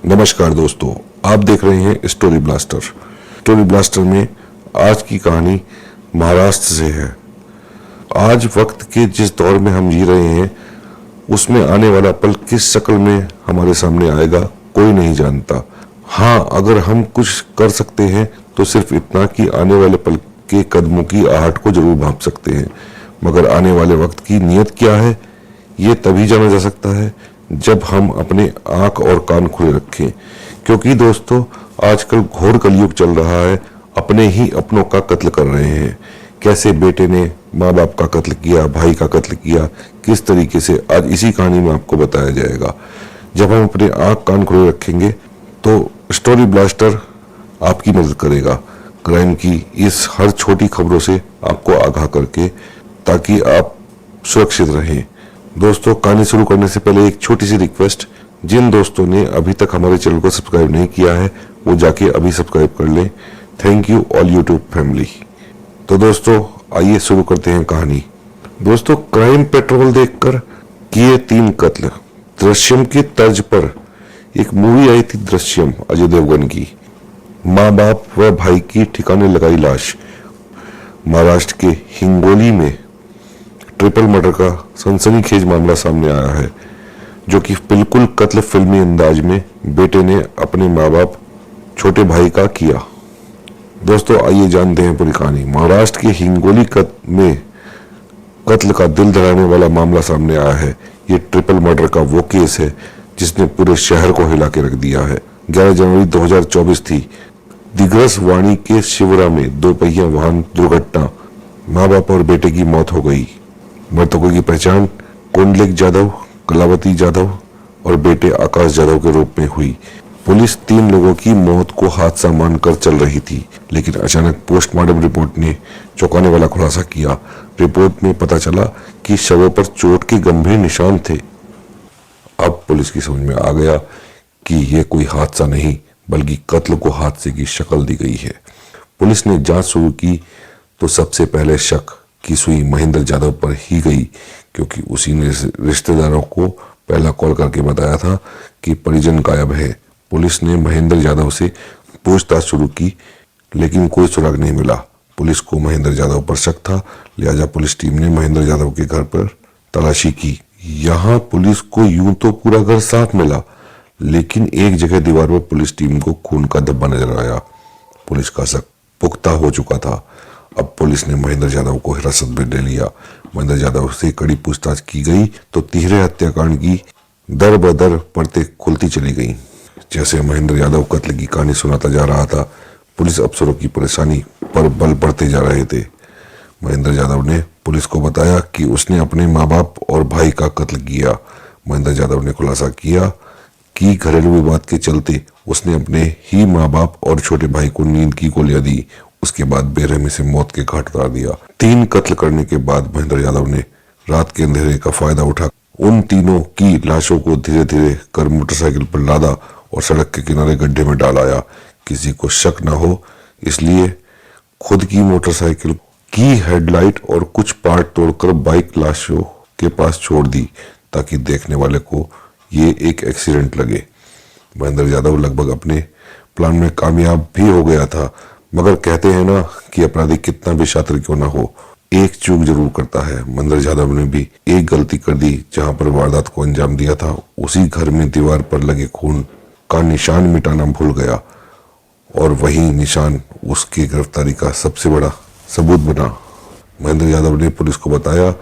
नमस्कार दोस्तों, आप देख रहे हैं स्टोरी ब्लास्टर। स्टोरी ब्लास्टर में आज की कहानी महाराष्ट्र से है। आज वक्त के जिस दौर में हम जी रहे हैं उसमें आने वाला पल किस शक्ल में हमारे सामने आएगा कोई नहीं जानता। हाँ, अगर हम कुछ कर सकते हैं तो सिर्फ इतना कि आने वाले पल के कदमों की आहट को जरूर भांप सकते हैं, मगर आने वाले वक्त की नीयत क्या है ये तभी जाना जा सकता है जब हम अपने आंख और कान खुले रखें। क्योंकि दोस्तों, आजकल घोर कलयुग चल रहा है। अपने ही अपनों का कत्ल कर रहे हैं। कैसे बेटे ने माँ बाप का कत्ल किया, भाई का कत्ल किया, किस तरीके से, आज इसी कहानी में आपको बताया जाएगा। जब हम अपने आंख कान खुले रखेंगे तो स्टोरी ब्लास्टर आपकी मदद करेगा क्राइम की इस हर छोटी खबरों से आपको आगाह करके, ताकि आप सुरक्षित रहें। दोस्तों, कहानी शुरू करने से पहले एक छोटी सी रिक्वेस्ट, जिन दोस्तों ने अभी तक हमारे चैनल को सब्सक्राइब नहीं किया है वो जाके अभी सब्सक्राइब कर लें। Thank you all YouTube family. तो दोस्तों, आइए शुरू करते हैं कहानी। दोस्तों, क्राइम पेट्रोल देखकर किए 3 कत्ल, दृश्यम की तर्ज पर एक मूवी आई थी दृश्यम, अजय देवगन की। माँ बाप व भाई की ठिकाने लगाई लाश। महाराष्ट्र के हिंगोली में ट्रिपल मर्डर का सनसनीखेज मामला सामने आया है, जो कि बिल्कुल कत्ल फिल्मी अंदाज में बेटे ने अपने माँ बाप छोटे भाई का किया। दोस्तों, आइए जानते हैं पूरी कहानी। महाराष्ट्र के हिंगोली में कत्ल का दिल दहलाने वाला मामला सामने आया है। ये ट्रिपल मर्डर का वो केस है जिसने पूरे शहर को हिला के रख दिया है। 11 जनवरी 2024 थी। दिग्रस वाणी के शिवरा में 2 पहिया वाहन दुर्घटना, माँ बाप और बेटे की मौत हो गई। मृतकों की पहचान कुंडलिक जाधव, कलावती जाधव और बेटे आकाश जाधव के रूप में हुई। पुलिस 3 लोगों की मौत को हादसा मानकर चल रही थी, लेकिन अचानक पोस्टमार्टम रिपोर्ट ने चौंकाने वाला खुलासा किया। रिपोर्ट में पता चला कि शवों पर चोट के गंभीर निशान थे। अब पुलिस की समझ में आ गया कि यह कोई हादसा नहीं बल्कि कत्ल को हादसे की शक्ल दी गई है। पुलिस ने जांच शुरू की तो सबसे पहले शक की सुई महेंद्र जाधव पर ही गई, क्योंकि उसी ने रिश्तेदारों को पहला कॉल करके बताया था कि परिजन गायब है। पुलिस ने महेंद्र जाधव से पूछताछ शुरू की, लेकिन कोई सुराग नहीं मिला। पुलिस को महेंद्र जाधव पर शक था, लिहाजा पुलिस टीम ने महेंद्र जाधव के घर पर तलाशी की। यहाँ पुलिस को यूं तो पूरा घर साफ मिला, लेकिन एक जगह दीवार पर पुलिस टीम को खून का धब्बा नजर आया। पुलिस का शक पुख्ता हो चुका था। अब पुलिस ने महेंद्र जाधव को हिरासत में ले लिया। महेंद्र जाधव से कड़ी पूछताछ की गई तो तिहरे हत्याकांड की दर बदर परतें खुलती चली गईं। जैसे महेंद्र यादव कत्ल की कहानी सुनाता जा रहा था, पुलिस अफसरों की परेशानी पर बल बढ़ते जा रहे थे। महेंद्र यादव ने पुलिस को बताया कि उसने अपने माँ बाप और भाई का कत्ल किया। महेंद्र यादव ने खुलासा किया कि घरेलू विवाद के चलते उसने अपने ही माँ बाप और छोटे भाई को नींद की गोलियां दी, उसके बाद बेरहमी से मौत के घाट उतार दिया। 3 कत्ल करने के बाद महेंद्र यादव ने रात के अंधेरे का फायदा उठा उन तीनों की लाशों को धीरे धीरे कर मोटरसाइकिल पर लादा और सड़क के किनारे गड्ढे में डाल आया। किसी को शक न हो इसलिए खुद की मोटरसाइकिल की हेडलाइट और कुछ पार्ट तोड़कर बाइक लाशों के पास छोड़ दी, ताकि देखने वाले को ये एक एक्सीडेंट लगे। महेंद्र यादव लगभग अपने प्लान में कामयाब भी हो गया था, मगर कहते हैं ना कि अपराधी कितना भी शातिर क्यों ना हो, एक चूक जरूर करता है। महेंद्र यादव ने भी एक गलती कर दी। जहां पर वारदात को अंजाम दिया था उसी घर में दीवार पर लगे खून का निशान मिटाना भूल गया, और वही निशान उसकी गिरफ्तारी का सबसे बड़ा सबूत बना। महेंद्र यादव ने पुलिस को बताया,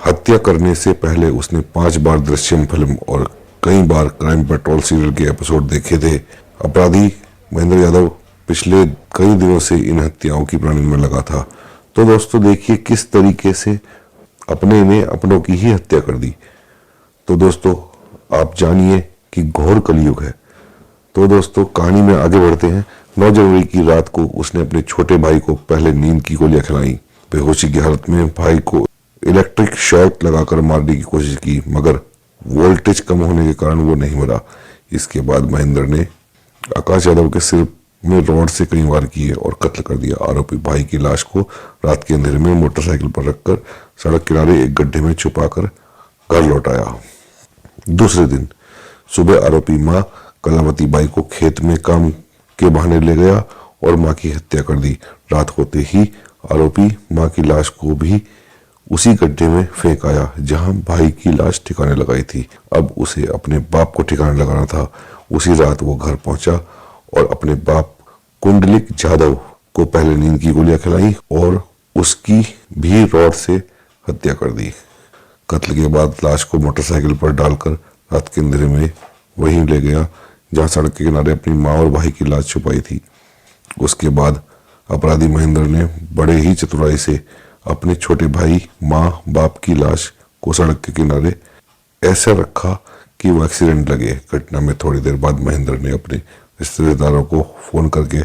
हत्या करने से पहले उसने 5 बार दृश्यम फिल्म और कई बार क्राइम पेट्रोल सीरियल के एपिसोड देखे थे। अपराधी महेंद्र यादव पिछले कई दिनों से इन हत्याओं की प्लानिंग में लगा था। तो दोस्तों, देखिए किस तरीके से अपने ने अपनों की ही हत्या कर दी। तो दोस्तों, आप जानिए कि घोर कलयुग है। तो दोस्तों, कहानी में आगे बढ़ते हैं। 9 जनवरी की रात को उसने अपने छोटे भाई को पहले नींद की गोलियां खिलाई। बेहोशी की हालत में भाई को इलेक्ट्रिक शॉक लगाकर मारने की कोशिश की, मगर वोल्टेज कम होने के कारण वो नहीं मरा। इसके बाद महेंद्र ने आकाश यादव के सिर में रॉड से कई वार किए और कत्ल कर दिया। आरोपी भाई की लाश को रात के अंधेरे में मोटरसाइकिल पर रखकर सड़क किनारे एक गड्ढे में छुपाकर घर लौट आया। दूसरे दिन सुबह आरोपी मां कलावती बाई को खेत में काम के बहाने ले गया और मां की हत्या कर दी। रात होते ही आरोपी मां की लाश को भी उसी गड्ढे में फेंक आया जहां भाई की लाश ठिकाने लगाई थी। अब उसे अपने बाप को ठिकाने लगाना था। उसी रात वो घर पहुंचा और अपने बाप कुंडलिक जाधव को पहले नींद की गोलियां खिलाई और उसकी भी रॉड से हत्या कर दी। कत्ल के बाद लाश को मोटरसाइकिल पर डालकर रात के अंधेरे में वहीं ले गया जहां सड़क के किनारे अपनी मां और भाई की लाश छुपाई थी। उसके बाद अपराधी महेंद्र ने बड़े ही चतुराई से अपने छोटे भाई, मां, बाप की लाश को सड़क के किनारे ऐसा रखा कि वो एक्सीडेंट लगे। घटना में थोड़ी देर बाद महेंद्र ने अपने रिश्तेदारों को फोन करके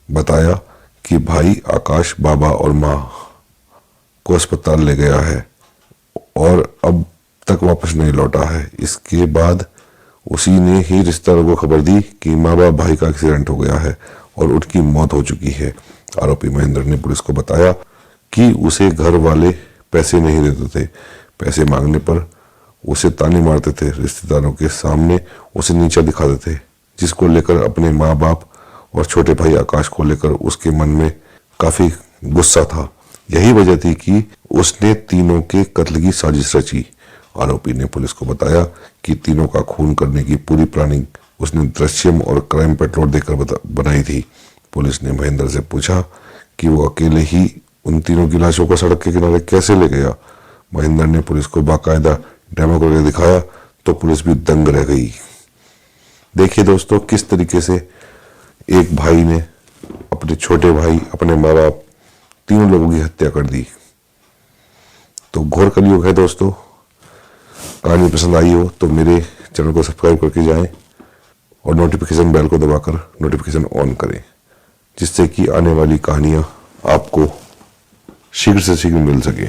बताया कि भाई आकाश बाबा और मां को अस्पताल ले गया है और अब तक वापस नहीं लौटा है। इसके बाद उसी ने ही रिश्तेदारों को खबर दी कि माँ बाप भाई का एक्सीडेंट हो गया है और उनकी मौत हो चुकी है। आरोपी महेंद्र ने पुलिस को बताया कि उसे घर वाले पैसे नहीं देते थे। पैसे मांगने पर उसे ताने मारते थे, रिश्तेदारों के सामने उसे नीचा दिखाते थे, जिसको लेकर अपने माँ बाप और छोटे भाई आकाश को लेकर उसके मन में काफी गुस्सा था। यही वजह थी कि उसने तीनों के कत्ल की साजिश रची। आरोपी ने पुलिस को बताया कि तीनों का खून करने की पूरी प्लानिंग उसने दृश्यम और क्राइम पेट्रोल देखकर बनाई थी। पुलिस ने महेंद्र से पूछा कि वो अकेले ही उन तीनों की लाशों को सड़क के किनारे कैसे ले गया। महेंद्र ने पुलिस को बाकायदा डेमो करके दिखाया तो पुलिस भी दंग रह गई। देखिए दोस्तों, किस तरीके से एक भाई ने अपने छोटे भाई, अपने माँ बाप, तीनों लोगों की हत्या कर दी। तो घोर कलयुग है दोस्तों। कहानी पसंद आई हो तो मेरे चैनल को सब्सक्राइब करके जाएं और नोटिफिकेशन बेल को दबाकर नोटिफिकेशन ऑन करें, जिससे कि आने वाली कहानियां आपको शीघ्र से शीघ्र मिल सके।